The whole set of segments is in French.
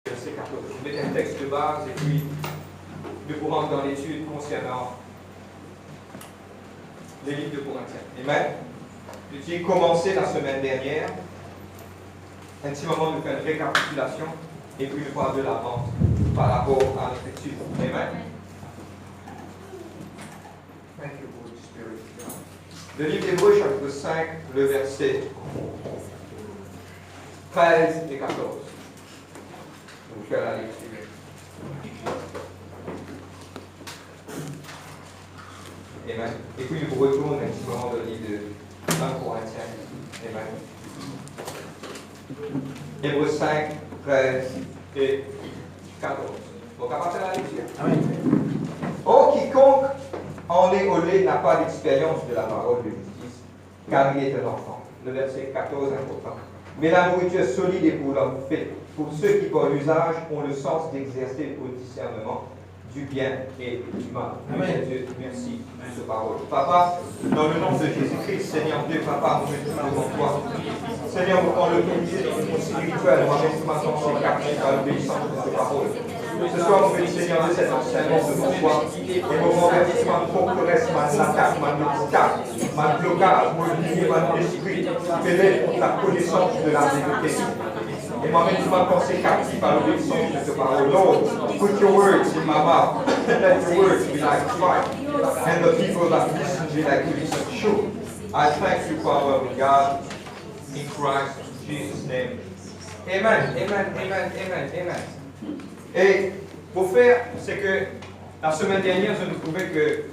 Verset 14. Je mets un texte de base et puis nous pourrons entrer dans l'étude concernant les livres de Corinthiens. Amen. J'ai commencé la semaine dernière. Un petit moment, nous faisons une récapitulation et puis nous parlons de l'avant par rapport à notre étude. Amen. Thank you, Holy Spirit. Le livre d'Hébreux, chapitre 5, le verset 13 et 14. Donc, je vais la lecture. Amen. Et puis, nous retournons un petit moment dans le livre de 1 Corinthiens. Amen. Hébreux 5, 13 et 14. Donc, à partir de la lecture. Amen. Oh, quiconque en est au lait n'a pas d'expérience de la parole de justice, car il est un enfant. Le verset 14 est important. Mais la nourriture solide est pour l'homme fait, pour ceux qui, par l'usage, ont le sens d'exercer au discernement du bien et du mal. Amen. Dieu, merci pour cette parole. Papa, dans le nom de Jésus-Christ, Seigneur Dieu, Papa, nous mettons devant toi. Seigneur, nous prenons l'autorité dans le monde spirituel, nous mettons maintenant ces captifs à l'obéissance de cette parole. Ce soir, nous mettons, Seigneur Dieu, cet enseignement devant toi. Et nous renversons ma forteresse, ma attaque, ma obstacle, ma blocage, mon lié, ma esprit, qui m'élève contre la connaissance de la vérité. Et moi-même, tu m'as pensé captif à l'obéissance de cette parole. Lord, put your words in my mouth. Let your words be like fire. And the people that listen be like listen sure. I thank you, Father God, in Christ Jesus' name. Amen, amen, amen, amen, amen. Et pour faire, c'est que la semaine dernière, je nous trouvais que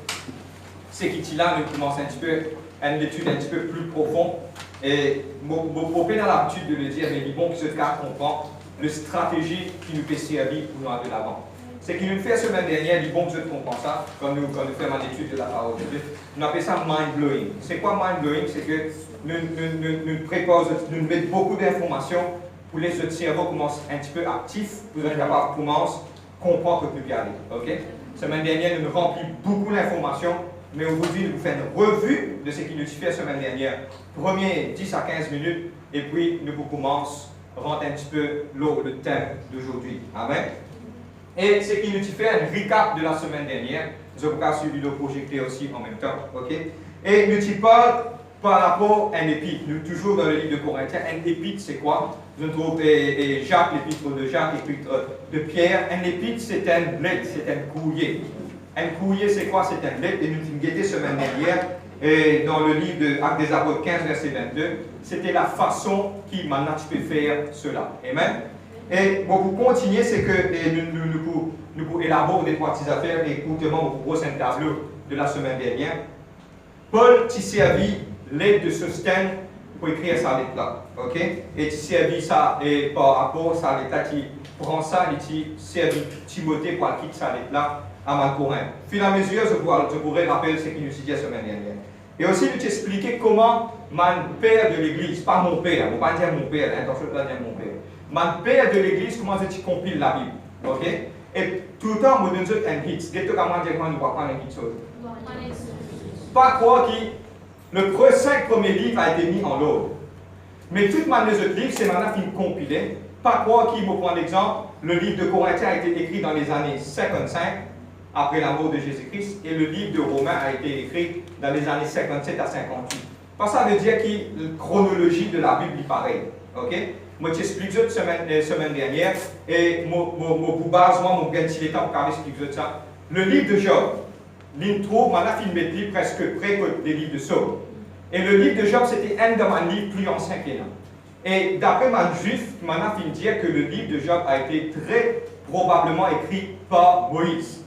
ce qui là, nous commençons un petit peu une étude un petit peu plus profonde. Et mon propos dans l'habitude de le dire, mais il est bon que ce cas comprend la stratégie qui nous peut servir pour nous aller de l'avant. C'est qu'il nous fait la semaine dernière, il est bon que je comprends ça, quand nous faisons une étude de la parole de Dieu. On appelle ça mind-blowing. C'est quoi mind-blowing? C'est que nous préparons, nous mettons beaucoup d'informations pour laisser notre cerveau commence un petit peu actif, pour être capable de commencer à comprendre que plus aller. Ok? La semaine dernière, nous remplissons beaucoup d'informations. Mais aujourd'hui, nous faisons une revue de ce qui nous fait la semaine dernière. Premier 10 à 15 minutes, et puis nous commençons à rentrer un petit peu le thème d'aujourd'hui. Amen. Et ce qui nous fait un recap de la semaine dernière, je vous casse suivi le projecteur aussi en même temps. Ok? Et nous parlons par rapport à un épître. Nous toujours dans le livre de Corinthiens. Un épître, c'est quoi? Je trouve Jacques, l'épître de Jacques, l'épître de Pierre. Un épître, c'est un lettre, c'est un courrier. Un courrier, c'est quoi? C'est un lettre. Et nous avons guetté semaine dernière, et dans le livre de Actes des Apôtres 15, verset 22, c'était la façon qui maintenant tu peux faire cela. Amen. Et pour continuer, c'est que nous pouvons élaborer des trois petites affaires et écoutez-moi pour gros un tableau de la semaine dernière. Paul t'a servi l'aide de soutien pour écrire sa lettre-là. Ok? Et tu servi ça et par rapport à sa lettre qui prend ça et tu servi Timothée pour quitter sa lettre-là à Malcorin. Fil à mesure, je pourrais rappeler ce qu'il nous dit la semaine dernière. Et aussi, nous t'expliquer comment mon père de l'église, pas mon père, je ne vais pas dire mon père, attention, je ne vais pas dire mon père. Mon père de l'église, comment tu compiles la Bible. Ok? Et tout le temps, je donne un hit. Dès que tu as dit que je ne vais pas prendre un hit. Pas croire que le 5 premiers livres a été mis en ordre. Mais toutes les autres livres, c'est maintenant fini compilé. Pas croire qu'il me prend l'exemple, le livre de Corinthiens a été écrit dans les années 55. Après la mort de Jésus-Christ, et le livre de Romains a été écrit dans les années 57 à 58. Parce que ça veut dire que la chronologie de la Bible est pareille. Ok? Moi, je t'explique ça la semaine dernière, et pour base, mon petit temps pour expliquer ça. Le livre de Job, l'intro, maintenant, il met presque près des livres de Somme. Et le livre de Job, c'était un de mes livres plus anciens qu'il y a. Et d'après mon juif, maintenant, il dit que le livre de Job a été très probablement écrit par Moïse.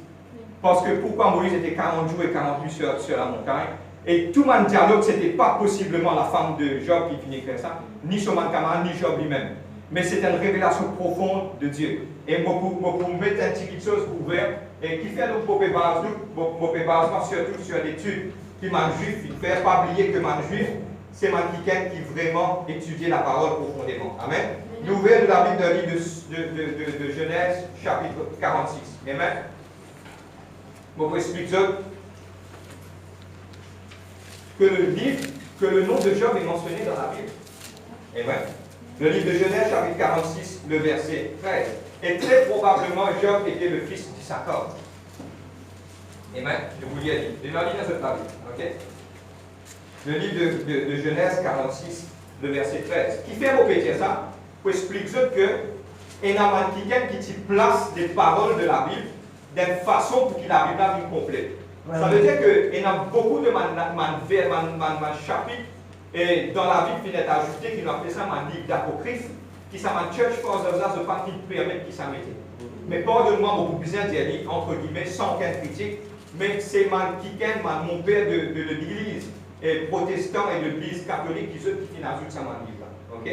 Parce que pourquoi Moïse était 40 jours et 40 nuits sur la montagne, Et tout mon dialogue, ce n'était pas possiblement la femme de Job qui finit écrire ça, ni son camarade, ni Job lui-même. Mais c'est une révélation profonde de Dieu. Et moi, pour mettre un petit chose ouvert, et qui fait nous basement surtout sur l'étude qui m'a juif, il ne faut pas oublier que mon juif, c'est quelqu'un qui vraiment étudie la parole profondément. Amen. Nous ouvrons la Bible d'un livre de Genèse, chapitre 46. Amen. Je vous explique ça. Que le nom de Job est mentionné dans la Bible. Amen. Le livre de Genèse, chapitre 46, le verset 13. Et très probablement, Job était le fils d'Issachar. Amen. Je vous l'ai dit. Je vais lire dans cette Bible. OK? Le livre de Genèse 46, le verset 13. Qui fait répéter ça? Pour expliquer que il y a quelqu'un qui place les paroles de la Bible d'une façon pour que la Bible soit complète. Ça veut dire qu'il y a beaucoup de chapitres et dans la Bible qui est ajouté, qui ont appelé ça un livre d'apocryphe, qui sont un church fathers, ce pas qui permet qui s'en mette. Mais pardonne-moi, beaucoup besoin de dire, entre guillemets, sans aucune critique, mais c'est mon père de l'église protestant et de l'église catholique qui ajoute ça dans livre. OK?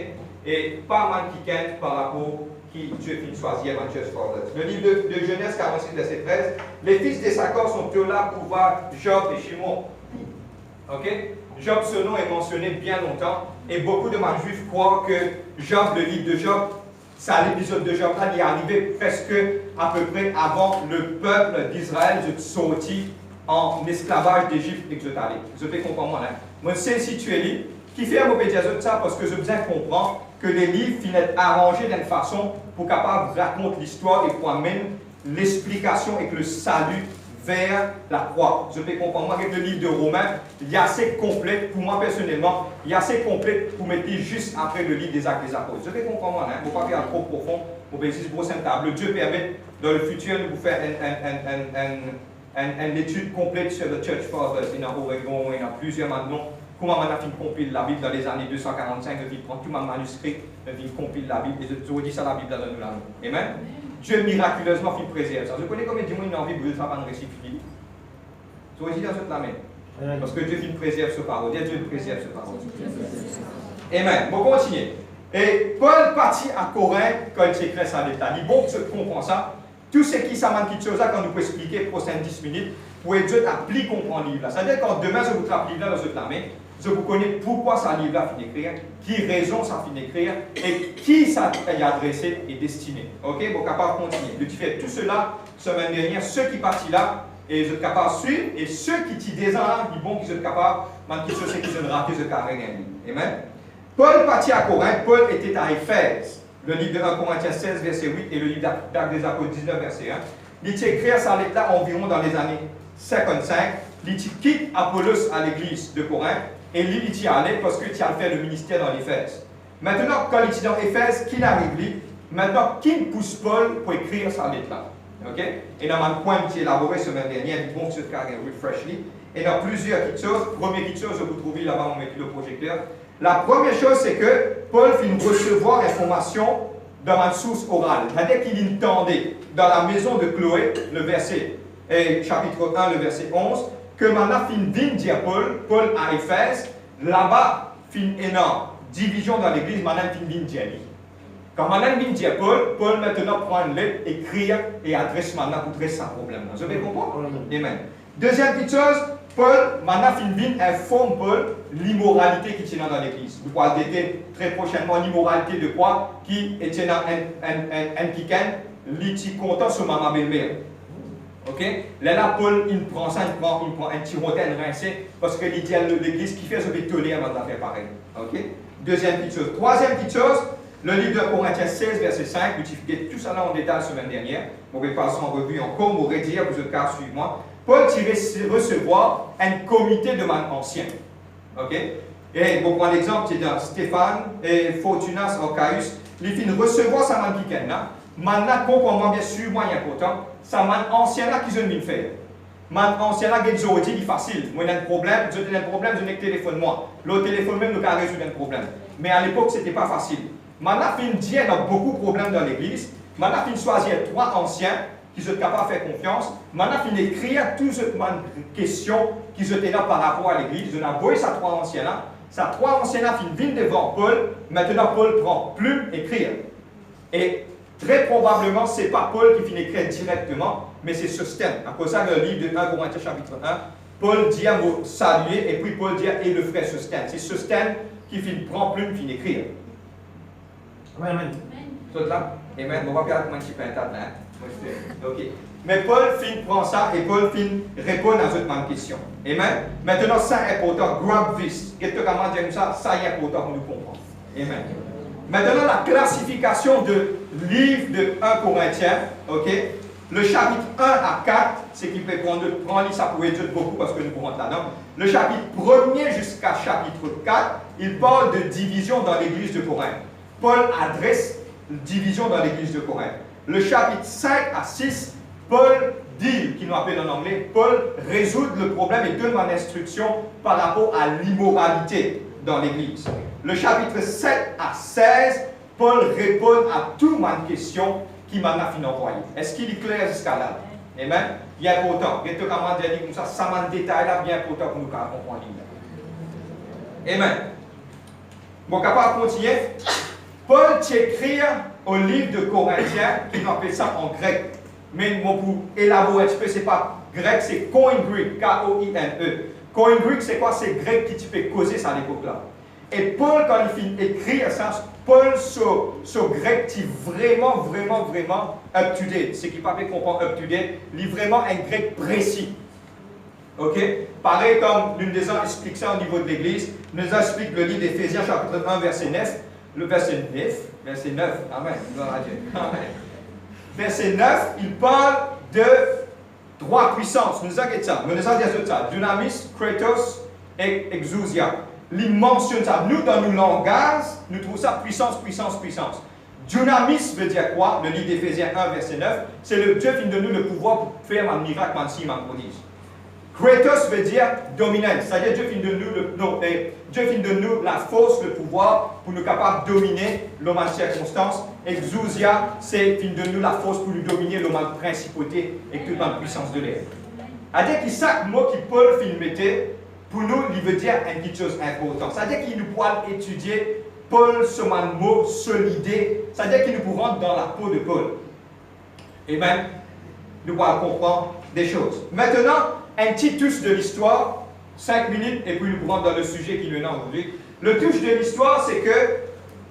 Et pas mal qui par rapport qui Dieu finit choisir en church fathers. Le livre de Genèse 46, verset 13, les fils d'Issachar sont tous là pour voir Job et Shimon. OK? Job, ce nom est mentionné bien longtemps, et beaucoup de juifs croient que Job, le livre de Job, ça, l'épisode de Job, là, il est arrivé presque à peu près avant le peuple d'Israël de sortir en esclavage d'Égypte et que je t'allais. Vous avez compris moi, hein? Moi, c'est situé, qui fait un mauvais dialogue de ça parce que je besoin comprendre que les livres finissent arrangés d'une façon pour capable de raconter l'histoire et pour amener l'explication et que le salut vers la croix. Je peux comprendre, moi, avec le livre de Romains, il est assez complet, pour moi personnellement, il est assez complet pour mettre juste après le livre des Actes des Apôtres. Je peux comprendre, moi, hein, il ne faut pas faire trop profond, pour faire juste grosse table. Dieu permet dans le futur de vous faire une étude complète sur le Church Fathers. Il y en a Oregon, il y en a plusieurs maintenant. Comment on a fait compiler la Bible dans les années 245, il prend tout mon manuscrit, il compile la Bible, et je vous dis ça, la Bible dans nous là. Amen. Dieu miraculeusement fait préserver ça. Je connais combien de gens qui ont envie de faire un récit fini. Je vous dis dans cette main. Parce que Dieu fait préserve ce parole. Dieu préserve ce parole. Amen. Bon, continuez. Et Paul partit à Corinthe quand il s'écrit ça à l'État. Il est bon que je comprends ça. Tout ce qui s'amène quelque chose là, quand nous pouvons expliquer pour 5-10 minutes, pour que Dieu applique comprendre le livre là. C'est-à-dire quand demain je vous trappe le livre là dans cette main, je vous connais pourquoi ça livre là finit d'écrire, qui raison ça finit d'écrire et qui ça est adressé et destiné. Ok, bon, capable de continuer. De faire tout cela, semaine dernière, ceux qui partent là, et vous êtes capable de suivre, et ceux qui t'y désarment, ils vont, qui sont capables, même qui sont ceux qui sont ratés, ce carré gagné. Amen. Paul partit à Corinthe, Paul était à Éphèse. Le livre de 1 Corinthiens 16, verset 8, et le livre d'Actes des Apôtres 19, verset 1. Il écrit ça là environ dans les années 55. Il quitte Apollos à l'église de Corinthe. Et lui, il y allait parce qu'il a fait le ministère dans l'Éphèse. Maintenant, quand il est dans l'Éphèse, qui arrive lui? Maintenant, qui pousse Paul pour écrire sa lettre là? Ok? Et dans mon point qui est élaboré semaine dernière, il bon ce carré refreshly. Et dans plusieurs petites choses. Première petite chose, vous trouvez là-bas, on met le projecteur. La première chose, c'est que Paul finit recevoir l'information dans ma source orale. C'est-à-dire qu'il entendait dans la maison de Chloé, le verset, chapitre 1, le verset 11, que maintenant fin dire Paul à Éphèse, là-bas, fin énorme, division dans l'église, maintenant fin dire lui. Quand maintenant vient dire Paul maintenant prend une lettre, écrit et adresse maintenant pour traiter son problème. Vous avez compris? Amen. Deuxième petite chose, Paul, maintenant fin informe Paul l'immoralité qui tient dans l'église. Vous pouvez déter très prochainement l'immoralité de quoi? Qui est dans un kiken, l'iti content sur maman belle-mère. Ok? Là, Paul, il prend ça, il prend un petit rotin rincé, parce que l'église qui fait ce que tolère avant de faire pareil. Ok? Deuxième petite chose. Troisième petite chose, le livre de Corinthiens 16, verset 5, j'ai tout ça là en détail la semaine dernière. On va passer en revue encore, on va redire, vous êtes car suivez-moi. Paul tirait recevoir un comité de man anciens. Ok? Et pour prendre l'exemple, c'est dans Stéphane et Fortunas Orcaïus, il finit recevoir sa man qui là. Maintenant, comprends-moi bien sûr, moi, il est important. Ça man ancien là qui ont mis faire. Man ancien là, qui ont dit facile. Moi, j'ai un problème, je n'ai que téléphone moi. Le téléphone même, nous a résolu un problème. Mais à l'époque, ce n'était pas facile. Maintenant, il y a beaucoup de problèmes dans l'église. Maintenant, il choisit 3 anciens qui sont capables de faire confiance. Maintenant, il écrire toutes les questions qui sont là par rapport à l'Église. Ils ont envoyé ça trois anciens là. Ça trois anciens là viennent devant Paul. Maintenant, Paul prend plume et écrire. Et très probablement, ce n'est pas Paul qui finit écrire directement, mais c'est Sostène. À cause de ça, le livre de 1 Corinthiens chapitre 1, Paul dit à vous saluer, et puis Paul dit et le frère Sostène. C'est Sostène qui prend plume, finit écrire. Amen. Tout là? Amen. On va faire comment tu peux internet. Ok. Mais Paul prend ça et Paul répond à cette question. Amen. Maintenant, ça est important. Grab this. Et tu comment dire ça est important pour nous comprendre. Amen. Maintenant, la classification de livre de 1 Corinthiens. Ok. Le chapitre 1 à 4, c'est qu'il peut prendre ça pour étudier beaucoup parce que nous pourrons là-dedans. Le chapitre 1er jusqu'à chapitre 4, il parle de division dans l'église de Corinthe. Paul adresse division dans l'église de Corinthe. Le chapitre 5 à 6, Paul dit, qui nous appelle en anglais, Paul résout le problème et donne une instruction par rapport à l'immoralité dans l'église. Le chapitre 7 à 16, Paul répond à toutes mes questions qui m'a envoyé. Est-ce qu'il est clair jusqu'à là? Amen. Bien important. Je te commande de dire comme ça m'a un détail là bien important pour nous comprendre. Amen. Bon, capable de continuer. Paul écrit au livre de Corinthiens, qui nous appelle ça en grec. Mais pour élaborer un petit peu, ce n'est pas grec, c'est Koine Greek, K-O-I-N-E. Koine Greek, c'est quoi? C'est grec qui tu peux causer ça à l'époque-là. Et Paul, quand il finit d'écrire ça, Paul, sur grec, est vraiment up-to-date. Ce qui ne peut pas comprendre up-to-date, il est vraiment un grec précis. Ok? Pareil comme l'une des gens explique ça au niveau de l'Église, nous explique le livre d'Éphésiens, chapitre 1, verset 9. Le verset 9, Amen. Amen. Verset 9, il parle de trois puissances. Nous avons ça. Nous avons ça. Dynamis, Kratos et Exousia. Il mentionne ça. Nous, dans nos langages, nous trouvons ça puissance. Dynamis veut dire quoi? Le livre d'Éphésiens 1, verset 9. C'est le Dieu qui nous donne le pouvoir pour faire un miracle, un signe, un prodige. Kratos veut dire dominant, c'est-à-dire Dieu finit de nous la force, le pouvoir pour nous capables de dominer l'homme en circonstance. Exousia, c'est finit de nous la force pour nous dominer l'homme en principauté et toute la puissance de l'air. C'est-à-dire que chaque mot qui Paul mettait, pour nous, il veut dire quelque chose d'important. C'est-à-dire qu'il nous pourra étudier Paul sur un mot solidé, c'est-à-dire qu'il nous pourra rentrer dans la peau de Paul. Et bien, nous pourrons comprendre des choses. Maintenant, un petit touche de l'histoire, 5 minutes, et puis nous pourrons dans le sujet qui nous est aujourd'hui. Le touche de l'histoire, c'est que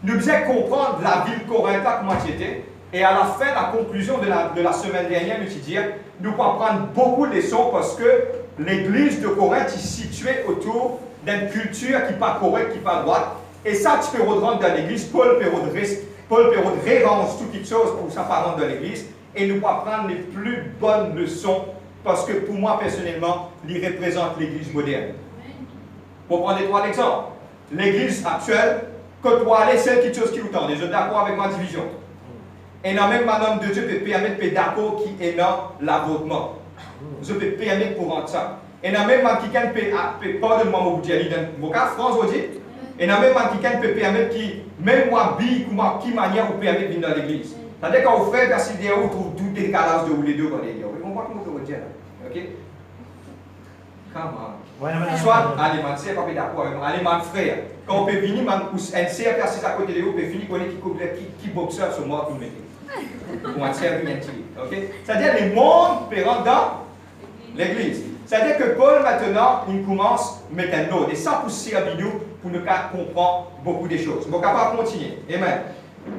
nous devons comprendre la ville Corinthe, comment c'était, et à la fin, la conclusion de la semaine dernière, nous disons, nous pouvons prendre beaucoup de leçons parce que l'église de Corinthe est située autour d'une culture qui n'est pas correcte, qui n'est pas droite. Et ça, tu peux rentrer dans l'église, Paul peut réarranger toutes choses pour ça rentrer dans l'église, et nous pouvons prendre les plus bonnes leçons. Parce que pour moi, personnellement, il représente l'Église moderne. Pour prendre les trois exemples. L'Église actuelle, quand tu aller, c'est quelque chose qui nous tend. Je suis d'accord avec ma division. Et dans même madame de Dieu peut permettre de d'accord qui est dans l'avortement. Je peux permettre pour rendre ça. Et dans même quelqu'un peut, pardonne-moi mon bout dans mon cas, France vous dit. Et dans même quelqu'un peut permettre qui, même moi, qui manière vous permettre de venir dans l'Église. C'est-à-dire quand vous faites verser derrière, vous trouvez tout décalage de vous les deux. Ok? Comment? Soit, allez, man, c'est pas d'accord avec moi. Allez, man, frère. Quand on peut venir, man, un CR assis à côté de vous, on peut finir qui boxeur sur moi pour mettre. Pour un CR bien tiré. Ok? C'est-à-dire, les mondes peuvent rentrer dans l'église. C'est-à-dire que Paul, maintenant, il commence à mettre un ordre. Et ça, pour servir nous, pour nous comprendre beaucoup de choses. Donc, on va continuer. Amen.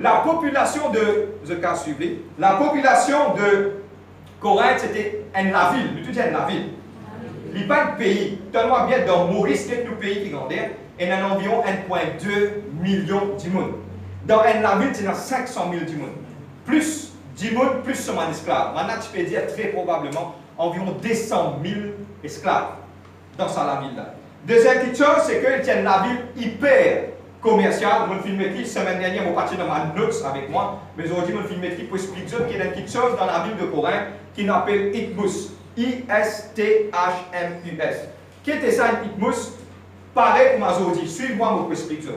La population de, la population de Corinthe, c'était la ville, nous disons la ville. Il n'y a pas de pays, tellement bien dans Maurice, c'est le pays qui grandit, et il y a environ 1,2 million de monde. Dans la ville, il y a 500 000 de monde. Plus 10 monde, plus seulement esclaves. Maintenant, tu peux dire très probablement environ 200 000 esclaves dans la ville-là. Deuxième chose, c'est qu'il y a la ville hyper commercial, mon filmétrie, semaine dernière, je suis parti dans ma notes avec moi, mais aujourd'hui, mon filmétrie pour expliquer qu'il y a quelque chose dans la ville de Corinthe qui s'appelle Itmus. I-S-T-H-M-U-S. Qui était ça, Itmus? Pareil comme aujourd'hui, suivez-moi mon explication.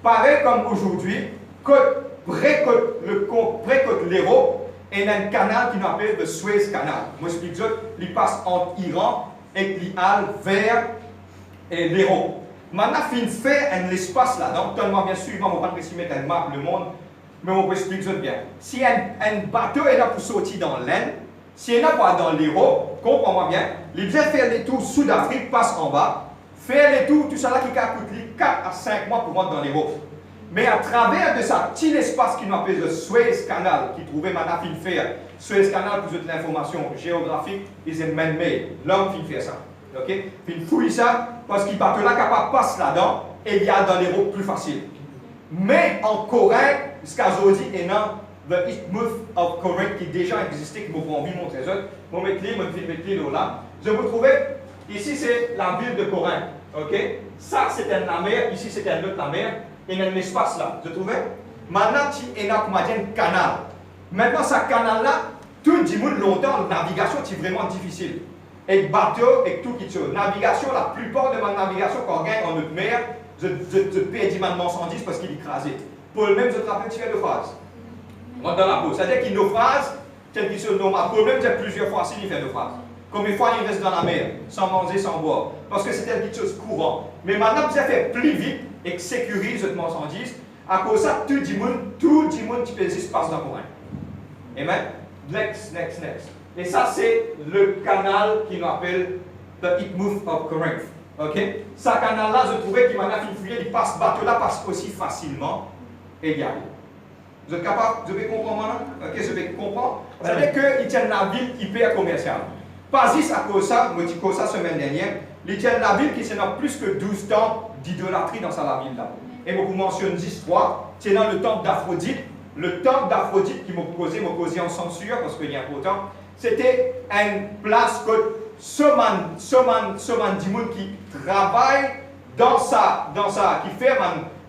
Pareil comme aujourd'hui, près de l'Europe, il y a un canal qui nous appelle le Suez Canal. Moi, je explique ça, il passe entre l'Iran et l'Ial vers l'Europe. Maintenant, il fait un espace là-dedans. Tellement bien sûr, on va pas mettre une map, le monde, mais on va expliquer ça bien. Si un bateau est là pour sortir dans l'Inde, si il est là pour aller dans l'Europe, comprends-moi bien, il vient faire les tours Sud-Afrique, passe en bas, faire les tours, tout ça là qui coûte 4 à 5 mois pour rentrer dans l'Europe. Mais à travers de ça petit espace qui nous appelle le Suez Canal, qui trouvait maintenant qu'il fait Suez Canal pour l'information géographique, is man-made. L'homme qui fait ça. Ok? Il fouille ça parce qu'il bateau là capable passer là-dedans et il y a dans l'Europe plus facile. Mais en Corée, jusqu'à aujourd'hui, il y a le Isthmus of Corinth qui déjà existait, qui m'a envie de montrer ça. Je vais mettre clé là. Je vous trouvais, ici c'est la ville de Corinthe. Ok? Ça c'était la mer, ici c'était un autre la mer. Il y a un espace là, je trouvais. Maintenant, il y a un canal. Maintenant, ce canal-là, tout le monde longtemps, la navigation est vraiment difficile. Et bateau, et tout qui se. Navigation, la plupart de ma navigation, quand on gagne en haute mer, je perds ma marchandise parce qu'il est écrasé. Pour le même, je te rappelle, tu fais deux phrases. Moi, dans la peau. C'est-à-dire qu'il naufrage, tel qu'il se nomme. Le problème, c'est plusieurs fois s'il fait deux phrases. Combien de fois il reste dans la mer, sans manger, sans boire. Parce que c'est quelque chose de courant. Mais maintenant, ça fait plus vite et que sécurise cette marchandise. À cause de ça, tout le monde qui peut se passe dans le courant. Amen? Next. Et ça, c'est le canal qui nous appelle the Isthmus of Corinth. Ok? Ce canal-là, je trouvais qu'il m'a fait il passe, bateau-là passe aussi facilement et il y arrive. Vous êtes capable? Vous devez comprendre maintenant? Ok, je vais comprendre. C'est-à-dire qu'il tient la ville hyper commerciale. Pas juste à cause de ça, je dis que ça semaine dernière, il tient la ville qui a plus que 12 temples d'idolâtrie dans sa ville là. Et je vous mentionne 10 fois, c'est dans le temple d'Aphrodite. Le temple d'Aphrodite qui m'a causé en censure parce qu'il y a important. C'était une place que ce man qui travaille dans ça, qui fait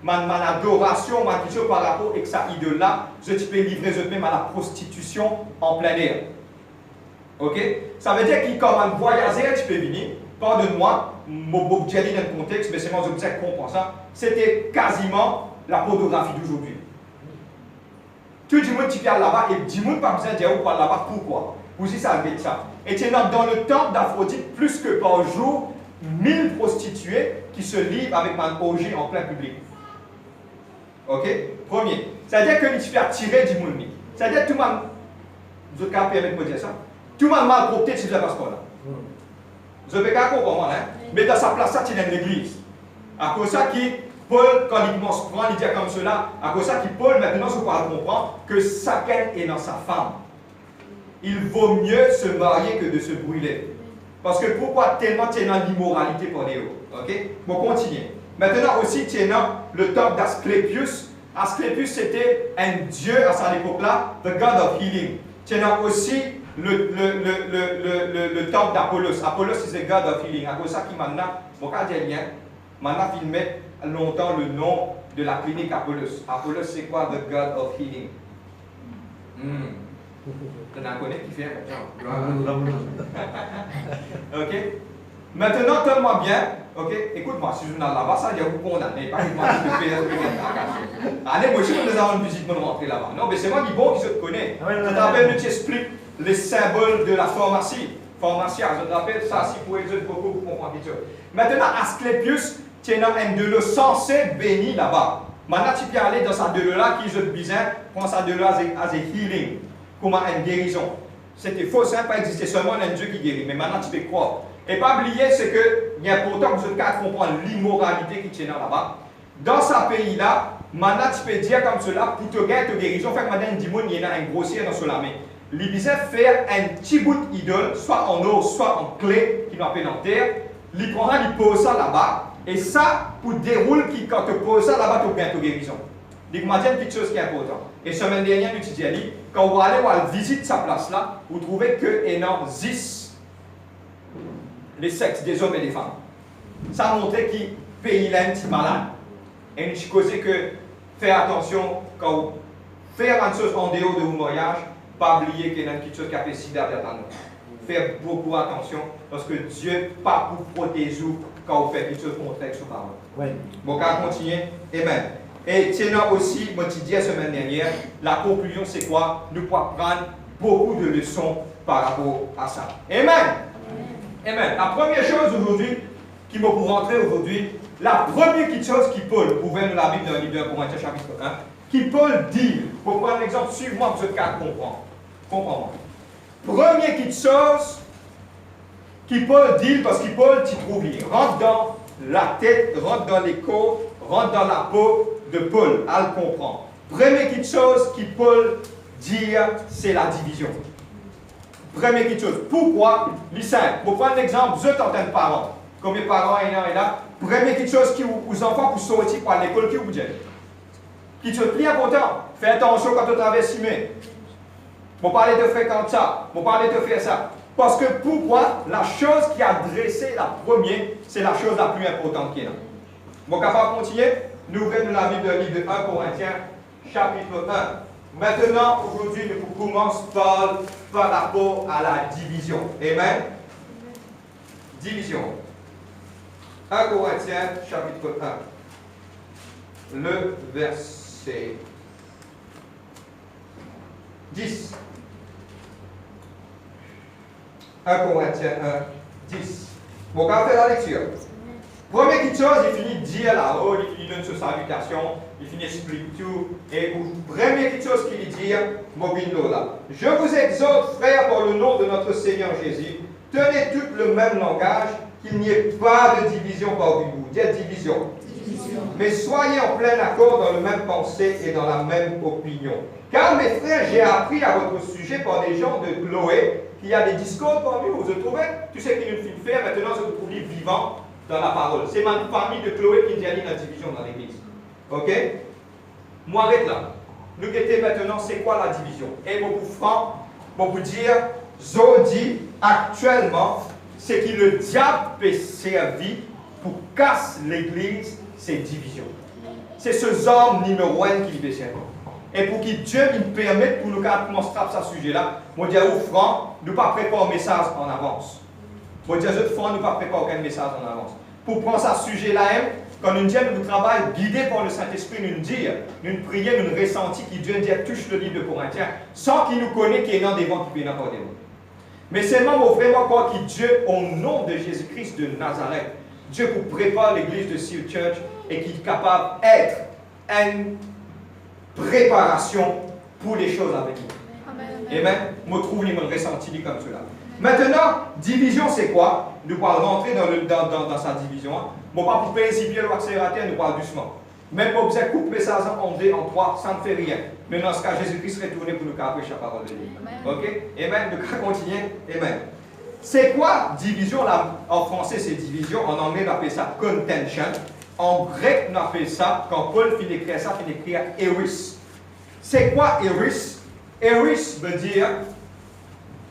man adoration, man quelque chose par rapport avec sa idole-là, je peux livrer même à la prostitution en plein air. Ok? Ça veut dire qu'il comme voyageur, tu peux venir. Pardonne-moi, mon j'ai dans le contexte, mais c'est moi je comprends ça. C'était quasiment la pornographie d'aujourd'hui. Tout le monde qui vient là-bas et tout le monde pas besoin de dire là-bas pourquoi. Vous dites ça avec ça. Et dans le temple d'Aphrodite, plus que par jour, 1000 prostituées qui se livrent avec un orgie en plein public. Ok? Premier. C'est-à-dire que tu fais tirer du monde. C'est-à-dire que tout le monde, vous êtes capable de me dire ça? Tout le monde mal propté si je ne passe pas là. Je ne vais pas comprendre, hein? Mais dans sa place, ça, tu es dans l'église. À cause de ça, Paul, quand il commence à prendre, il dit comme cela, à cause de ça, Paul, maintenant, je parle comprendre que chacun est dans sa femme. Il vaut mieux se marier que de se brûler. Parce que pourquoi tellement tu es dans l'immoralité pour les autres? Ok? Bon, continuer. Maintenant aussi, tu es dans le temple d'Asclépius. Asclépius, c'était un dieu à cette époque-là, the God of Healing. Tu es dans aussi le temple d'Apollos. Apollos, c'est the God of Healing. À cause de ça, qui maintenant, bon, quand il y a maintenant, il met longtemps le nom de la clinique Apollos. Apollos, c'est quoi the God of Healing? Tu en connais qui fait ok? Maintenant, tellement bien. Ok? Écoute-moi, si je suis là-bas, ça, il y a vous condamner. Pas que moi, je peux faire allez, moi, je vais avoir une visite pour rentrer là-bas. Non, mais c'est moi qui bon qui se connaît. Je te rappelle, je t'explique les symboles de la pharmacie. Pharmacia, je te rappelle ça, si vous pouvez beaucoup pour comprendre quelque chose. Maintenant, Asclépius, tu as un de le censé béni là-bas. Maintenant, tu peux aller dans sa de-là qui, je te disais, prends sa de-là as a healing. Comme une guérison. C'était faux, ça n'a pas existé, seulement un Dieu qui guérit. Mais maintenant, tu peux croire. Et pas oublier, c'est qu'il est important que vous compreniez l'immoralité qui tient là-bas. Dans ce pays-là, maintenant, tu peux dire comme cela, pour te gagner ta guérison, fait que maintenant, il y a un grossier dans la main. Il besoin faire un petit bout d'idole, soit en or, soit en clé, qui nous appelle en terre. Il prend, il pose ça là-bas. Et ça, pour dérouler, quand tu poses ça là-bas, tu gagnes ta guérison. Il m'a dit une petite chose qui est importante. Et semaine dernière, nous disons, quand vous allez visiter sa place-là, vous trouvez qu'il y a 10 les sexes des hommes et des femmes. Ça montre qu'il pays là est malade. Et nous disons que faire attention quand vous faites une chose en dehors de vos mariages, pas oublier qu'il y a quelque chose qui a fait sida derrière nous. Faire beaucoup attention parce que Dieu n'est pas pour protéger vous quand vous faites quelque chose contraire sur parole. Ouais. Bon, on va continuer. Amen. Et c'est là aussi, moi je disais la semaine dernière, la conclusion c'est quoi? Nous pouvons prendre beaucoup de leçons par rapport à ça. Amen. Amen. La première chose aujourd'hui, qui m'a pour rentrer aujourd'hui, la première petite chose qui Paul, ouvert dans la Bible dans le livre de 1 Corinthiens chapitre 1, qui Paul dit, pour prendre l'exemple, suivez-moi pour ce cas comprendre. Comprends-moi. Première petite chose qui Paul dit, parce que Paul t'y trouve, il rentre dans la tête, rentre dans les corps, rentre dans la peau de Paul, à le comprendre. Première petite chose qui Paul dit, c'est la division. Première petite chose. Pourquoi? Les simple. Pour prendre l'exemple, vous êtes en tant que parents. Combien de parents il y a là? Première petite chose qui aux enfants pour sortir par l'école qui vous dit. Qui te plus important. Fais attention quand tu traverses mais. Vous parlez de faire comme ça. Vous parlez de faire ça. Parce que pourquoi? La chose qui a dressé la première, c'est la chose la plus importante qui est là. Vous êtes capable de continuer? Nous ouvrons la Bible, le livre de 1 Corinthiens, chapitre 1. Maintenant, aujourd'hui, nous commençons par rapport à la division. Amen. Division. 1 Corinthiens, chapitre 1. Le verset 10. 1 Corinthiens 1, 10. Bon, on va faire la lecture. Première petite chose, il finit de dire là-haut, il donne sa salutation, il finit d'expliquer tout. Et première petite chose qu'il dit, Mobindo là. Je vous exhorte, frères, par le nom de notre Seigneur Jésus, tenez tous le même langage, qu'il n'y ait pas de division parmi vous. Dites division. Mais soyez en plein accord dans la même pensée et dans la même opinion. Car mes frères, j'ai appris à votre sujet par des gens de Chloé qu'il y a des discordes parmi vous. Vous trouvez? Tu sais qu'il y a une fille de fer, maintenant je vous trouve vivant dans la parole. C'est ma famille de Chloé qui dit la division dans l'église. Ok? Moi, arrête là. Nous guettons maintenant, c'est quoi la division? Et mon franc, pour vous dire, Zodi, actuellement, c'est que le diable peut servir pour casser l'église, c'est division. C'est ce homme numéro 1 qui peut servir. Et pour que Dieu nous permette, pour nous commencer à ce sujet-là, moi je dis au franc, nous ne pas préparer un message en avance. Moi je dis au franc, nous ne pas préparer aucun message en avance. Pour prendre ce sujet-là, quand nous disons nous travaillons guidés par le Saint-Esprit, nous disons, nous prions, nous ressentons que Dieu touche le livre de Corinthiens, sans qu'il nous connaisse qu'il y a des vents qui viennent encore des vents. Mais seulement vraiment croire que Dieu, au nom de Jésus-Christ de Nazareth, Dieu pour préparer l'église de Seal Church et qu'il est capable d'être une préparation pour les choses avec nous. Amen. Je me trouve, je me ressenti comme cela. Maintenant, division, c'est quoi? Nous allons rentrer dans sa division. Bon, pas pour principier l'accélérateur, nous parlons doucement. Même pour vous couper ça en deux, en trois, ça ne fait rien. Mais dans ce cas, Jésus-Christ retourné pour nous cacher la parole de Dieu. Ok? Amen. Nous continuons. Amen. C'est quoi division là? En français, c'est division. En anglais, on appelle ça contention. En grec, on appelle ça, quand Paul finit d'écrire ça, il finit d'écrire eris. C'est quoi eris? Eris veut dire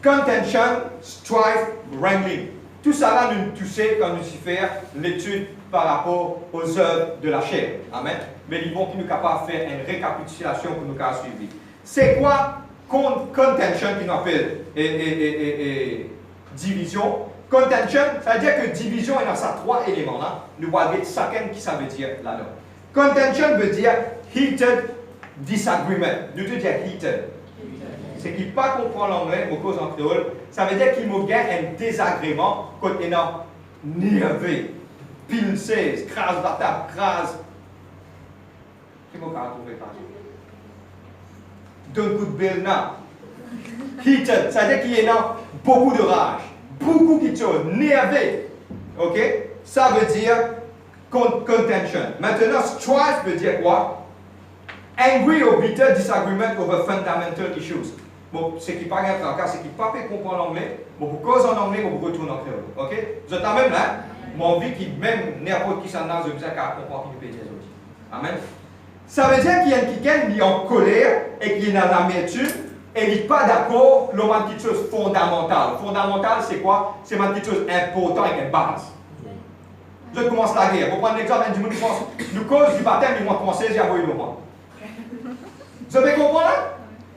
contention, strife, wrangling. Tout ça là, nous touchons quand nous faisons l'étude par rapport aux œuvres de la chair. Amen. Mais ils vont nous capables de faire une récapitulation pour nous suivre. C'est quoi contention qui nous appelle division? Contention, ça veut dire que division est dans ces trois éléments-là. Nous voyons chacun qui ça veut dire là-dedans. Contention veut dire heated disagreement. Nous te dire heated. C'est qu'il ne pas comprendre l'anglais, au cause en créole. Ça veut dire qu'il me gagne un désagrément quand il est nerveux, pincé, crase la table, crase. Qui m'a trouvé par d'un coup de belle là. Heated, ça veut dire qu'il est dans beaucoup de rage. Beaucoup de choses, nerveux. Ok? Ça veut dire contention. Maintenant, strife veut dire quoi? Angry or bitter disagreement over fundamental issues. Bon, ce qui paraît un cas, c'est qu'il ne peut pas comprendre l'anglais. Bon, pour cause en anglais, on retourne en créole. Ok? Vous êtes même là. Mon vie qui, même n'importe qui s'en a, je vous ai comprendre qu'il peut dire autres. Amen. Ça veut dire qu'il y a quelqu'un qui est en colère et qui est dans l'amertume. Et il n'est pas d'accord, l'homme a une petite chose fondamentale. Fondamentale, c'est quoi? C'est une petite chose importante et une base. Je commence la guerre. Pour prendre l'exemple, du monde qui pense, nous cause du baptême, ils vont commencer, j'ai envoyé le mois. Vous avez compris?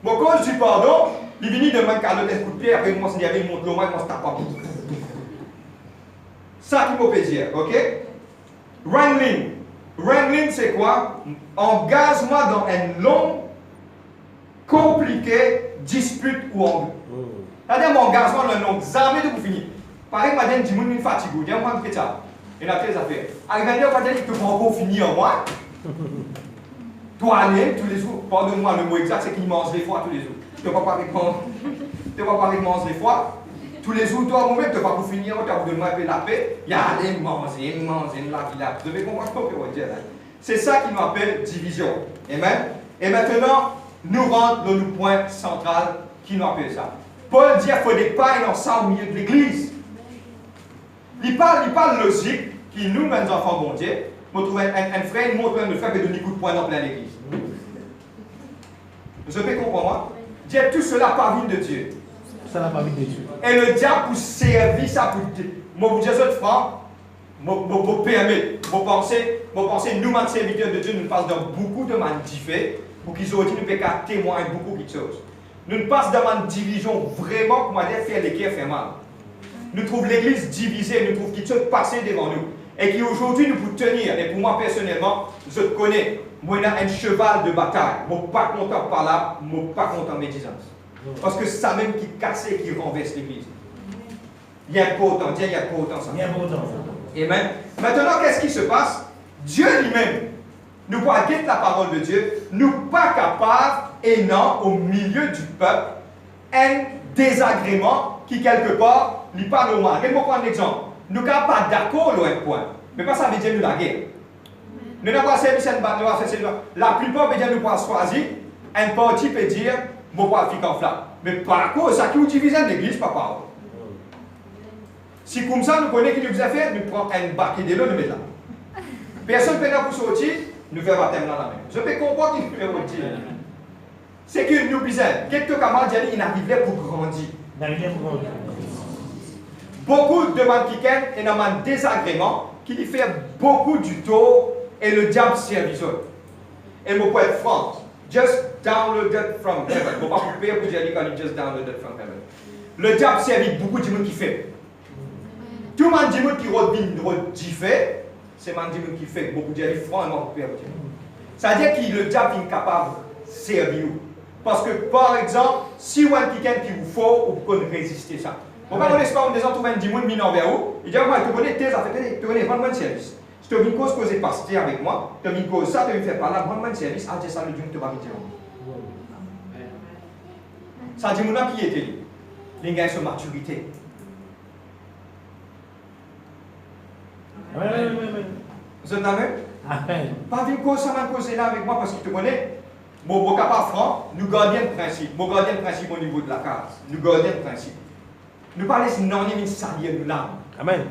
Mon cause du pardon, il vient de me caler un coup de pied, après il monte le mois, il monte taper. Ça qui peut dire, ok? Wrangling. Wrangling, c'est quoi? Engage-moi dans un long compliqué, dispute ou embrouille. C'est-à-dire, mon garçon, le nom, jamais de vous finir. Pareil, madame, dis moi, une fatigue, dis moi, que ça. Et la très affaire. Arrivé à dire, madame, tu peux encore finir en moi. Toi, aller, tous les jours, pardonne-moi le mot exact, c'est qu'il mange des fois tous les jours. Tu ne vas pas manger des fois. Tous les jours, toi, moi-même, tu ne vas pas pour finir, tu vas vous demander la paix. Il y a aller manger, la vie. Vous devez comprendre ce que je dire là. C'est ça qui nous appelle division. Amen. Et maintenant, nous rentrons dans le point central qui nous appelle ça. Paul dit qu'il ne faut pas être ensemble au milieu de l'église. Il parle logique, qui nous, les enfants bon Dieu, nous trouvons un frère, il montre le fait que de nous coup de poing dans plein l'église. Je peux comprendre, Dieu, tout cela par vie de Dieu. Ça n'a pas vie de Dieu. Et le diable pour servir ça pour moi, vous dire ce franc, vous permet, vous pensez, nous, les serviteurs de Dieu, nous passons dans beaucoup de manifestes pour qu'ils aient dit nous pouvons témoigner beaucoup de choses. Nous passons dans une division vraiment, comment dire, faire les guerres fait mal. Nous trouvons l'église divisée, nous trouvons quelque chose passé devant nous. Et qui aujourd'hui nous pouvons tenir. Et pour moi personnellement, je connais, moi j'ai un cheval de bataille. Je ne suis pas content par là, je ne suis pas content de médisance. Parce que c'est ça même qui casse et qui renverse l'église. Il y a pas autant, il y a pas autant ça. Il y a pas autant. Amen. Maintenant, qu'est-ce qui se passe? Dieu lui-même, nous voit guetter la parole de Dieu, nous pas capables, et non, au milieu du peuple, un désagrément qui quelque part n'est pas normal. Je vais vous prendre un exemple. Nous ne sommes pas d'accord sur un point, mais pas ça veut dire nous la guerre. Nous n'avons pas servi cette bataille, la plupart veut dire nous pouvons choisir, un parti peut dire, je vais faire en flamme. Mais par contre, ça qui nous divise l'église, papa. Si comme ça, nous connaissons qui nous a fait, nous prenons un bac de l'eau, nous mettons là. Personne ne peut pas sortir, nous faisons baptême dans la main. Je peux comprendre qu'il nous fait dire. C'est que nous disons, quelques camarades disent qu'il arrivait pour grandir. Beaucoup de gens qui ont un désagrément qui lui fait beaucoup du tort et le diable servit. Et je peux être franc. Just downloaded from heaven. Je ne peux pas couper pour dire qu'il just downloaded from heaven. Le diable servit beaucoup de gens qui fait. Tout le monde qui fait, c'est le monde qui fait beaucoup de gens franchement. C'est-à-dire que le diable est incapable de servir. Parce que, par exemple, si vous avez quelqu'un qui vous faut, vous pouvez résister ça. Vous ne connaissez pas des gens qui ont dit que vous vers vous. Il dit, moi, tu connais tes affaires, tu connais vraiment le service. Si tu as une cause que pasteur avec moi, tu as une cause ça, tu me fais parler, vraiment le service, ah, ça, le Dieu ne te va pas dire. Ça dit, mon qui était les gars sur maturité. Vous êtes d'accord? Pas une cause, ça m'a causé là avec moi parce que tu connais. Mon capable franc, nous gardons le principe. Nous gardons le principe au niveau de la case. Nous gardons le principe. Nous parlons de non, il s'allie nous l'âme. Amen.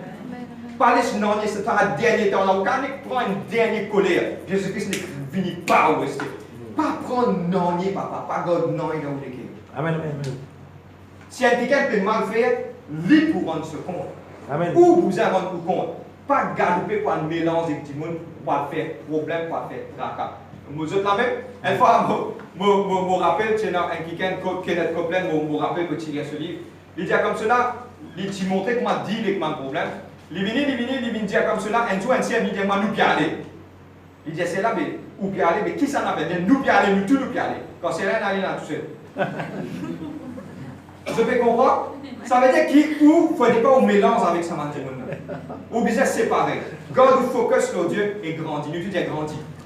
Parler de non, c'est pas la dernière temps. Quand on prend une dernière colère, Jésus-Christ ne vient pas au rester. Pas prendre non, papa, pas garder non, il a oublié. Amen. Si quelqu'un peut mal faire, lui pour rendre ce compte. Amen. Ou vous en rendre compte. Pas galoper pour un mélange avec tout le monde, pour faire problème, pour faire tracas. Vous êtes là même? Une fois, je me rappelle, c'est un quelqu'un, Kenneth Copeland, me rappelle que tu lis ce livre. Il dit comme cela, il dit montrer comment dire avec mon problème. Il vient dire comme cela, un jour, un ciel, il dit, moi, nous bien aller. Il dit, c'est là, mais, où bien aller, mais qui s'en appelle? Nous bien aller, nous tous nous bien aller. Quand c'est rien, aller là tout seul. Vous peux comprendre? Ça veut dire qu'il ne faut pas au mélange avec sa mandible. Ou bien séparer. Garde le focus sur Dieu et grandit. Nous disons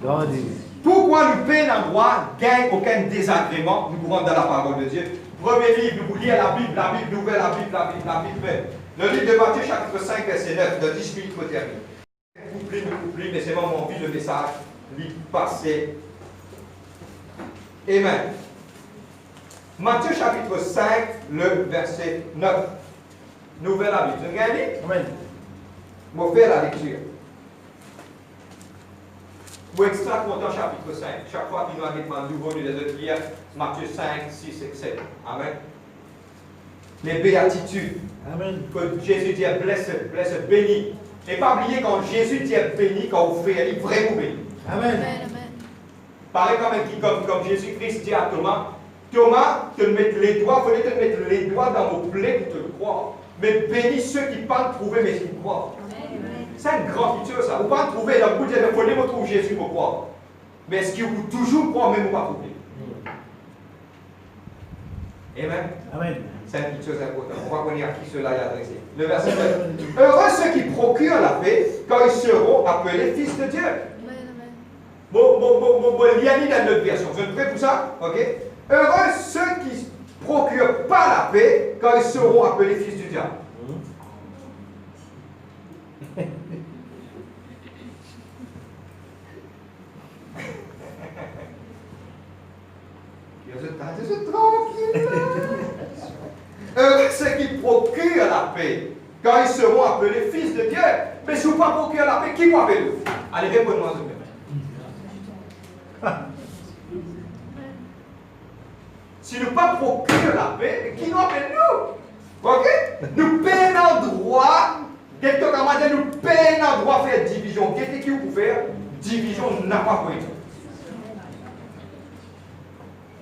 grandit. Pourquoi nous payons un droit, gagne aucun désagrément, nous courons dans la parole de Dieu. Premier livre, nous lisons la Bible, nous ouvrons la Bible. Le livre de Matthieu, chapitre 5, verset 9, de 10 minutes pour terminer. Oublie, mais c'est vraiment envie le message, lui passer. Amen. Matthieu, chapitre 5, le verset 9. Nous ouvrons la Bible. Vous regardez? Amen. Je vais faire la lecture. Pour extraire content chapitre 5. Chaque fois qu'il nous arrive un nouveau, nous les lire Matthieu 5, 6 et 7. Amen. Les béatitudes. Amen. Que Jésus dit blessed, béni. Et pas oublier quand Jésus dit béni, quand vous faites, il est vraiment béni. Amen. Pareil comme Jésus-Christ dit à Thomas, te mettre les doigts, il faut te mettre les doigts dans vos plaies pour te le croire. Mais bénis ceux qui parlent trouver, mais qui croient. C'est une grande feature ça. Vous ne pouvez pas trouver dans le bout de la folie, vous trouvez Jésus pour croire. Mais est-ce que vous toujours croire, même vous ne pas trouver? Amen. Amen. C'est une chose importante. On va connaître à qui cela est adressé. Le verset 9. Heureux ceux qui procurent la paix, quand ils seront appelés fils de Dieu. Bon, il y a ni dans notre version. Vous êtes prêts pour ça? Ok? Heureux ceux qui procurent pas la paix, quand ils seront appelés fils du diable. Vous êtes tranquille. Heureux ceux qui procurent la paix, quand ils seront appelés fils de Dieu. Mais si vous ne pas procurer la paix, qui vous appelle? Allez, répondez-moi s'il vous plaît. Si nous ne pas procurer la paix, qui nous appelle nous? Ok? Nous payons un droit. Quelqu'un qui m'a dit nous payons un droit faire division. Qu'est-ce qui vous faire? Division n'a pas pour être.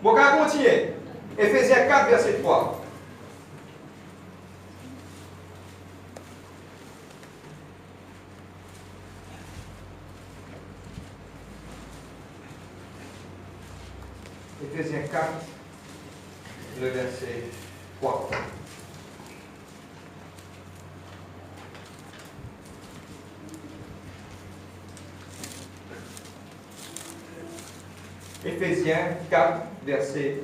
Bon, on va continuer. Éphésiens 4, verset 3. Éphésiens 4, le verset 3. Éphésiens 4, verset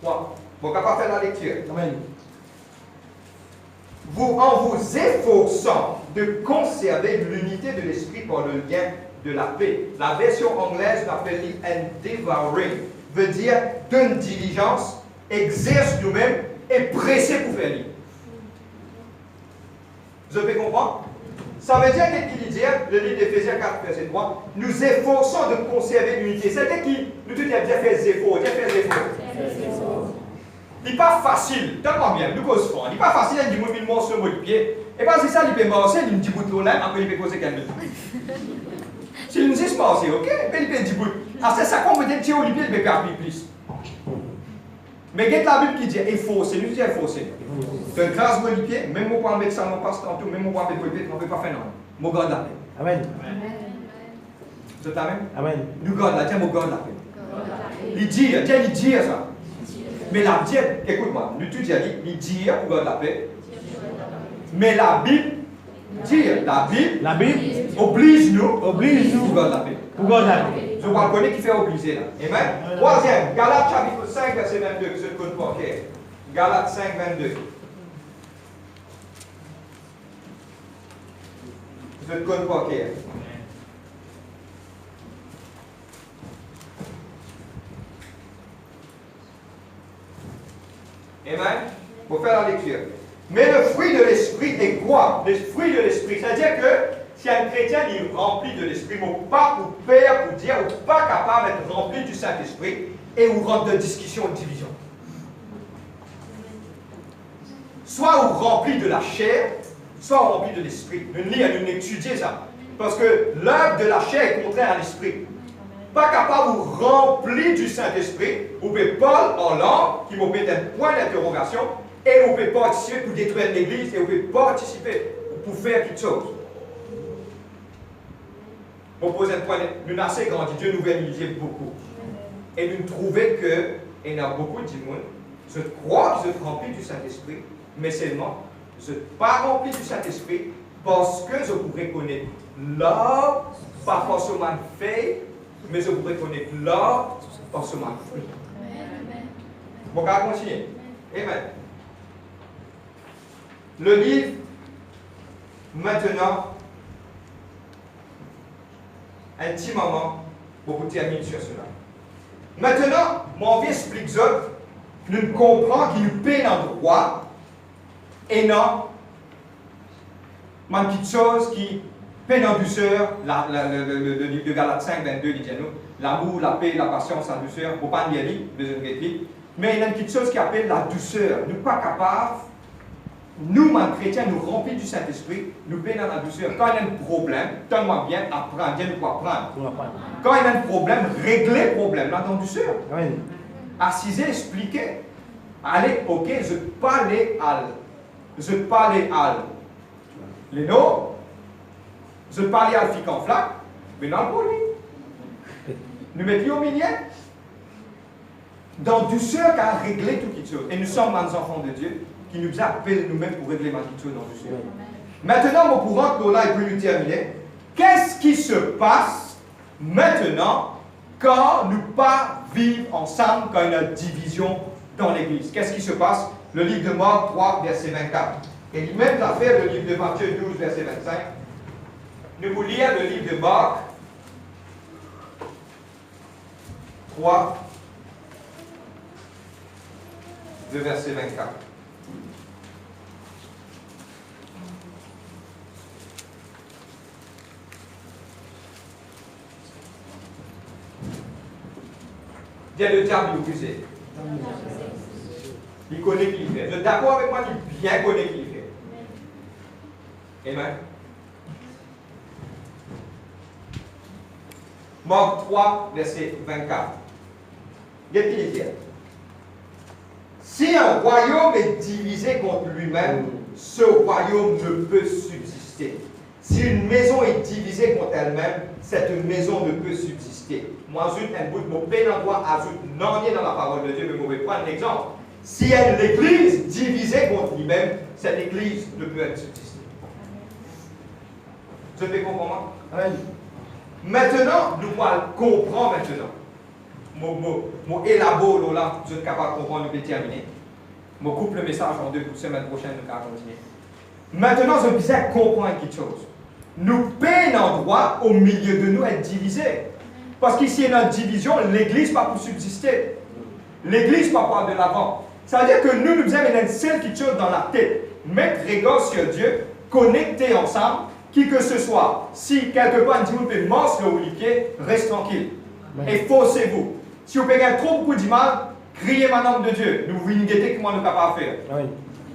3. Bon, on va pas faire la lecture. Amen. En vous efforçant de conserver l'unité de l'esprit par le lien de la paix. La version anglaise l'appelle endeavoring, veut dire donne diligence, exerce nous-mêmes et pressé pour faire libre. Vous avez compris? Ça veut dire qu'est-ce qu'il dit, le livre d'Éphésiens 4, verset 3, nous efforçons de conserver l'unité. C'est qui nous tout déjà fait des efforts, Il n'est pas facile, tellement bien, nous causons fort. Il n'est pas facile, il dit, moi, il morceau, moi, le pied. Et pas c'est ça, il peut marcher, il me dit, bout de là, après, il peut causer quelqu'un. S'il nous dit, marcher, ok, mais il peut dire, bout. Alors, c'est ça qu'on peut dire, tiens, il peut faire plus. Mais qu'est-ce que la Bible qui dit, efforcer, nous dit efforcer. De grâce, moi, le pied, même moi, pour mettre ça, mon passe tantôt, même moi, pour mettre le pied, on ne peut pas faire non. Moi, garde la paix. Amen. Vous êtes amen? Amen. Nous garde la paix, moi, garde la paix. Il dit ça. Mais la Bible, écoute-moi, nous tout dit, il dit pour garder la paix. Mais la Bible dit, la Bible oblige nous pour garder la paix. Pour garder la paix. Je vois connaître qui fait obliger là. Amen. Troisième, Galates chapitre 5, verset 22, que je ne connais pas. Galates 5, 22. Je ne connais pas. Amen. Pour faire la lecture. Mais le fruit de l'esprit est quoi? Le fruit de l'esprit. C'est-à-dire que si un chrétien est rempli de l'esprit, ou pas pour père, pour dire, ou pas capable d'être rempli du Saint-Esprit, et ou rentre de discussion ou de division. Soit ou rempli de la chair, soit rempli de l'esprit. Nous étudions ça. Parce que l'œuvre de la chair est contraire à l'esprit. Pas capable ou rempli du Saint-Esprit, vous pouvez Paul en langue, qui vous met un point d'interrogation, et vous pouvez participer pour détruire l'Église, et vous pouvez participer pour faire quelque chose. Vous posez un point, nous avons assez grandi, Dieu nous bénit beaucoup. Et nous trouvons que, il y a beaucoup de monde, je crois que je suis rempli du Saint-Esprit, mais seulement, je ne suis pas rempli du Saint-Esprit parce que je pourrais connaître l'or, pas forcément fait, mais je pourrais connaître l'or, pas forcément fruit. Bon, on va continuer. Amen. Le livre, maintenant, un petit moment pour vous terminer sur cela. Maintenant, mon vie explique ça. Nous comprenons qu'il nous paie dans le droit et non, une petite chose qui paie dans la douceur, le livre de Galates 5, 22, dit nous, l'amour, la paix, la patience, la douceur, il ne faut pas dire mais il y a une petite chose qui appelle la douceur. Nous ne sommes pas capables, nous, chrétiens, nous remplis du Saint-Esprit, nous paie dans la douceur. Quand il y a un problème, tellement bien, apprendre, Dieu nous apprendre. Quand il y a un problème, régler le problème, là, dans la douceur. Amen. Assiser, expliquer. Allez, ok, je parle à les noms, je parle à Fic en flac, mais dans le poli. Nous mettons au milieu. dans douceur qu'à régler tout quelque chose. Et nous sommes des enfants de Dieu qui nous appellent nous-mêmes pour régler quelque chose dans douceur. Maintenant, mon courant, nous là, il peut nous terminer. Qu'est-ce qui se passe maintenant quand nous pas vivons ensemble, quand il y a une division dans l'Église? Qu'est-ce qui se passe? Le livre de Marc 3, verset 24. Et même l'affaire, le livre de Matthieu 12, verset 25. Nous vous lire le livre de Marc 3, le verset 24. Bien, le diable il vous sait. Il connaît qui il fait. Vous êtes d'accord avec moi? Il bien connaît qui il fait. Amen. Marc 3, verset 24. Qu'est-ce qu'il dit? Si un royaume est divisé contre lui-même, ce royaume ne peut subsister. Si une maison est divisée contre elle-même, cette maison ne peut subsister. Moi, je un bout de mon pays d'endroit ajoute non dans la parole de Dieu, mais je vais prendre un exemple. Si il y a une église divisée contre lui-même, cette église ne peut être subsister. Je fais comprendre? Maintenant, nous allons comprendre maintenant. Mon élabore là, je suis capable de comprendre, nous terminer. Je coupe le message en deux pour la semaine prochaine, nous allons continuer. Maintenant, je besoin comprendre quelque chose. Nous payons un endroit au milieu de nous être divisés. Parce qu'ici, il y a une division, l'église pas pour subsister. L'église pas pour aller de l'avant. Ça veut dire que nous devons avoir une seule quelque chose dans la tête. Mettre regard sur Dieu, connecter ensemble, qui que ce soit. Si quelque part, vous pouvez marcher au pied, reste tranquille. Et forcez-vous. Si vous avez trop beaucoup de mal, criez ma nom de Dieu. Nous vous guettez comment nous sommes capables de faire. Oui.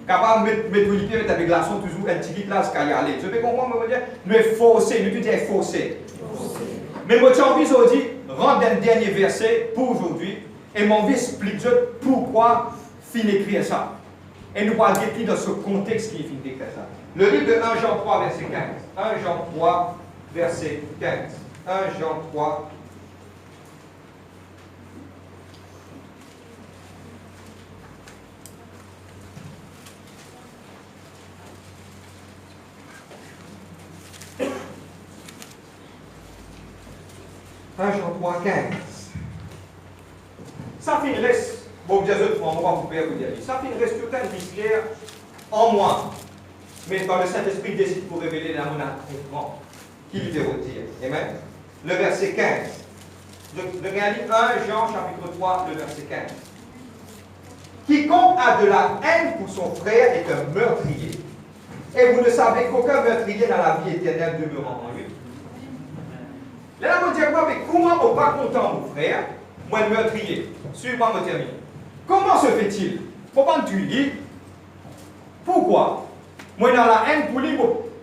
Capable de mettre le pied avec glaçon, toujours un petit classe qu'à y aller. Je peux comprendre, mais nous sommes forcés, nous sommes forcés. Mais moi, j'ai envie de dire, rendre un dernier verset pour aujourd'hui, et mon vie explique pourquoi fin écrire ça. Et nous allons dire dans ce contexte qui est fin d'écrire ça. Le livre de 1 Jean 3, verset 15. 1 Jean 3, verset 15. 1 Jean 3, Jean 3, 15. Ça finit reste, bon, Dieu, on va vous faire vous dire. Ça finit reste tout un mystère en moi. Mais quand le Saint-Esprit décide pour révéler la monade comprend qui lui veut dire. Amen. Le verset 15. Je regarde 1 Jean chapitre 3, le verset 15. Quiconque a de la haine pour son frère est un meurtrier. Et vous ne savez qu'aucun meurtrier dans la vie éternelle demeurant en lui. Là, on dit quoi, mais comment on va content mon frère, moi le meurtrier? Suivez-moi, me termine. Comment se fait-il? Pourquoi tu dis? Pourquoi? Moi dans la haine pour lui,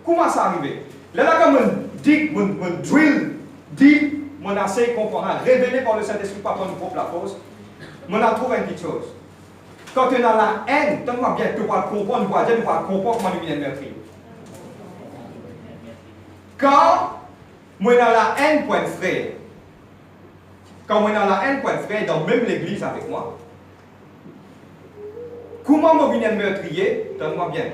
comment ça arrive? Là, comme on dit, on drill, dit, mon assez comprendre, révélé par le Saint-Esprit, par ton propre la force, on a trouvé une petite chose. Quand tu es dans la haine, tu vas bien comprendre, tu vas comprendre comment nous vient meurtrier. Quand moi dans la haine pour un frère, quand moi dans la haine pour un frère, dans même l'église avec moi, comment moi viens meurtrier, donne-moi bien.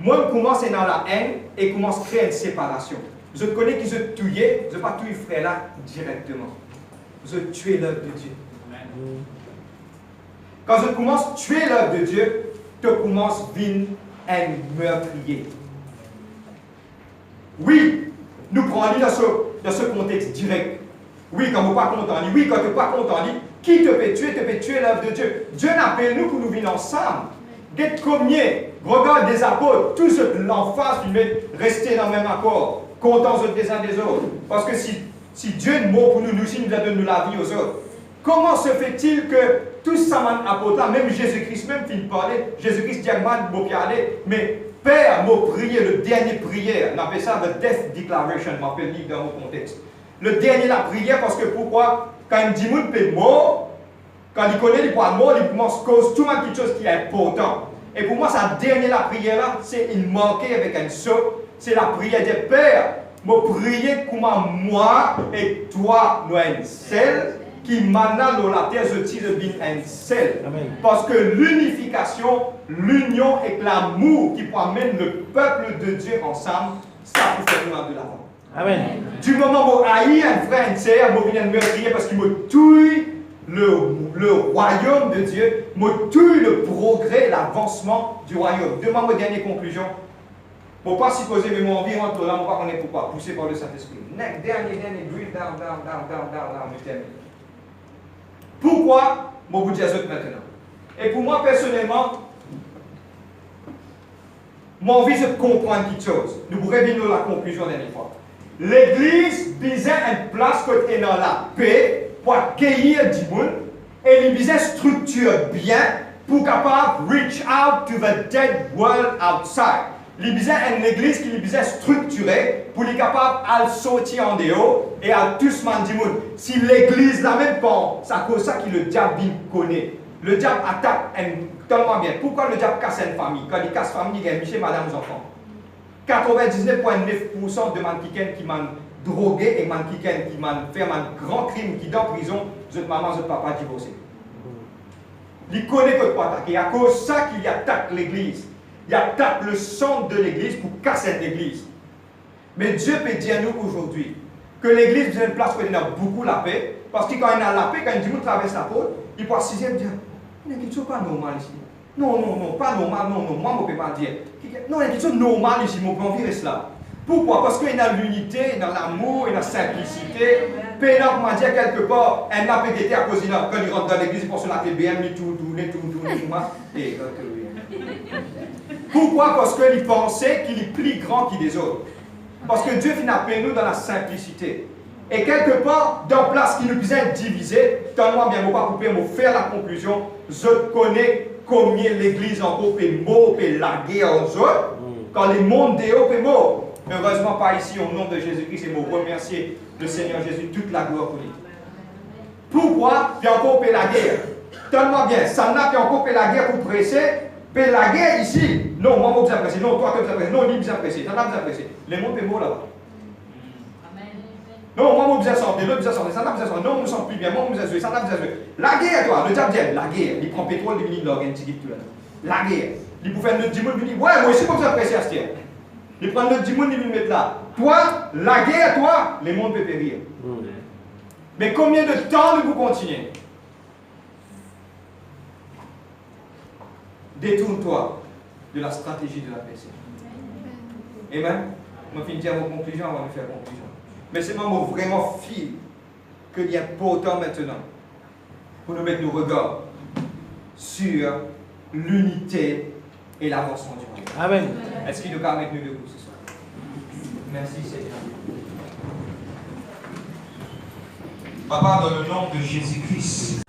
Moi, je commence dans la haine et commence à créer une séparation. Je connais qu'ils se tuaient, je ne vais pas tuer frère là directement. Je tue l'œuvre de Dieu. Quand je commence à tuer l'œuvre de Dieu, tu commences à devenir un meurtrier. Oui, nous prenons dans ce contexte direct. Oui, quand vous n'êtes pas content, oui, quand tu n'es pas content, qui te peut tuer l'œuvre de Dieu. Dieu n'appelle nous pour nous vivre ensemble. Qu'est-ce combien? Regarde des apôtres, tous ceux en face, ils mettent rester dans le même accord, contents les uns des autres. Parce que si Dieu est mort pour nous, nous aussi, nous a donné la vie aux autres. Comment se fait-il que tous ces apôtres, même Jésus-Christ, même finit de parler, Jésus-Christ dit à moi, mais Père m'a prié, le dernier prière, on appelle ça le Death Declaration, je m'appelle livre dans mon contexte. Le dernier la prière, parce que pourquoi? Quand il dit que tu es mort, quand il connaît les poids mort, il commence à cause tout quelque chose qui est important. Et pour moi, sa dernière prière là, c'est une manquée avec un saut. C'est la prière de Père. Me prier comment moi et toi nous sommes seul qui maintenant la terre je tire bien un seul. Amen. Parce que l'unification, l'union et l'amour qui amène le peuple de Dieu ensemble, ça peut faire nous de l'avant. Amen. Du moment où haï un frère, une sœur, moi viens de meurtrier parce qu'il me tue le royaume de Dieu, me tue le progrès, l'avancement du royaume. Demande ma dernière conclusion. Bon, pas supposer, mais mon envie rentre là, on va connaître pourquoi, poussé par le Saint-Esprit. Dernier, breathe down, je termine. Pourquoi mon vous dire maintenant? Et pour moi, personnellement, mon envie de comprendre quelque chose. Nous pourrons venir à la conclusion dernière fois. L'église visait une place côté dans la paix pour accueillir du monde et il visait structure bien pour capable reach out to the dead world outside. Il visait une église qui visait structurée pour être capable de sortir en dehors et à tous du monde. Si l'église n'a même pas, c'est à cause de ça que le diable connaît. Le diable attaque tellement bien. Pourquoi le diable casse une famille? Quand il casse une famille, il y a monsieur, madame, les enfants. 99,9% de mannequins qui m'ont drogué et mannequins qui m'ont fait un grand crime, qui dans prison, votre maman, votre papa divorcé. Il connaît que pas attaquer. À cause de ça qu'il attaque l'église. Il attaque le centre de l'église pour casser l'église. Mais Dieu peut dire à nous aujourd'hui que l'église est une place où il y a beaucoup la paix. Parce que quand il y a la paix, quand il traverse la porte, il peut assister et dire il y a quelque chose pas normal ici. Non, pas normal, non, moi je ne peux pas dire. Non, il y a quelque chose de normal ici, je peux en vivre cela. Pourquoi? Parce qu'il y a l'unité, il y a l'amour, il y a la simplicité. Pénal, comment dire, quelque part, elle n'a pas été à cause de quand il rentre dans l'église, il pense que la TBM, il tourne, et pourquoi? Parce qu'il pensait qu'il est plus grand que les autres. Parce que Dieu finit appelé nous dans la simplicité. Et quelque part, dans la place qui nous disait diviser, tellement bien, je ne vais pas couper, je vais faire la conclusion. Je connais combien l'église en gros est mort, et la guerre aux autres, quand le monde est mort. Heureusement, pas ici, au nom de Jésus-Christ, et je remercier le Seigneur Jésus, toute la gloire pour lui. Pourquoi? Puis encore la guerre. Tellement bien, ça n'a pas encore la guerre pour presser. Mais la guerre ici, non, moi je vous apprécie, non, toi tu vous apprécies, non, lui vous apprécie, t'en as vous apprécie. Les mots est mort là-bas. Non, moi je vous apprécie, l'autre vous apprécie, ça n'a vous apprécie, non, nous sommes plus bien, moi je vous apprécie, ça n'a vous apprécie. La guerre, toi, le diable dit, la guerre, il prend pétrole, il vient de l'organe, il tout là. La guerre, il peut faire notre 10 000, il dit, ouais, moi aussi je vous apprécie à ce terre. Il prend notre 10 000, il vient mettre là. Toi, la guerre, toi, les mondes peuvent périr. Mais combien de temps nous vous continuez? Détourne-toi de la stratégie de la paix. Amen. Je vais finir vos conclusions avant de faire conclusion. Mais c'est vraiment fil qu'il y a important maintenant pour nous mettre nos regards sur l'unité et l'avancement du royaume. Amen. Est-ce qu'il nous permet de nous debout ce soir? Merci Seigneur. Papa, dans le nom de Jésus-Christ.